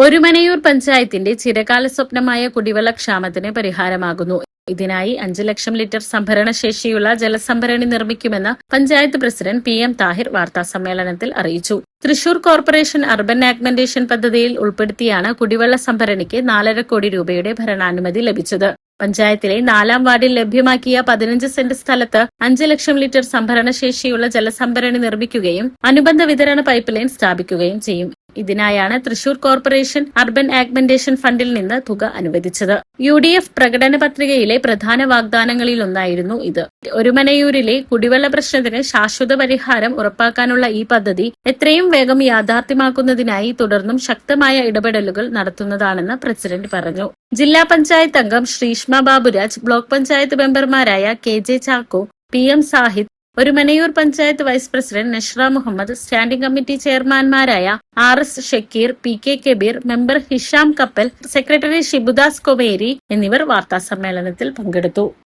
ഒരുമനയൂർ പഞ്ചായത്തിന്റെ ചിരകാല സ്വപ്നമായ കുടിവെള്ള ക്ഷാമത്തിന് പരിഹാരമാകുന്നു. ഇതിനായി 5 ലക്ഷം ലിറ്റർ സംഭരണ ശേഷിയുള്ള ജലസംഭരണി നിർമ്മിക്കുമെന്ന് പഞ്ചായത്ത് പ്രസിഡന്റ് PM താഹിർ വാർത്താസമ്മേളനത്തിൽ അറിയിച്ചു. തൃശൂർ കോർപ്പറേഷൻ അർബൻ ആഗ്മെന്റേഷൻ പദ്ധതിയിൽ ഉൾപ്പെടുത്തിയാണ് കുടിവെള്ള സംഭരണിക്ക് 4.5 കോടി രൂപയുടെ ഭരണാനുമതി ലഭിച്ചത്. പഞ്ചായത്തിലെ 4ാം വാർഡിൽ ലഭ്യമാക്കിയ 15 സെന്റ് സ്ഥലത്ത് 5 ലക്ഷം ലിറ്റർ സംഭരണ ശേഷിയുള്ള ജലസംഭരണി നിർമ്മിക്കുകയും അനുബന്ധ വിതരണ പൈപ്പ് ലൈൻ സ്ഥാപിക്കുകയും ചെയ്യും. ഇതിനായാണ് തൃശൂർ കോർപ്പറേഷൻ അർബൻ ആഗ്മെന്റേഷൻ ഫണ്ടിൽ നിന്ന് തുക അനുവദിച്ചത്. UDF പ്രകടന പത്രികയിലെ പ്രധാന വാഗ്ദാനങ്ങളിലൊന്നായിരുന്നു ഇത്. ഒരുമനയൂരിലെ കുടിവെള്ള പ്രശ്നത്തിന് ശാശ്വത പരിഹാരം ഉറപ്പാക്കാനുള്ള ഈ പദ്ധതി എത്രയും വേഗം യാഥാർത്ഥ്യമാക്കുന്നതിനായി തുടർന്നും ശക്തമായ ഇടപെടലുകൾ നടത്തുന്നതാണെന്ന് പ്രസിഡന്റ് പറഞ്ഞു. ജില്ലാ പഞ്ചായത്ത് അംഗം ശ്രീഷ്മ ബാബുരാജ്, ബ്ലോക്ക് പഞ്ചായത്ത് മെമ്പർമാരായ KJ Chacko, PM Sahid, Orumanayur panchayat vice president Nashra Muhammad, standing committee ചെയർമാൻമാരായ RS Shakkeer, PK Kabeer, member Hisham Kappal, secretary Shibudas Komeri എന്നിവർ വാർത്താസമ്മേളനത്തിൽ പങ്കെടുത്തു.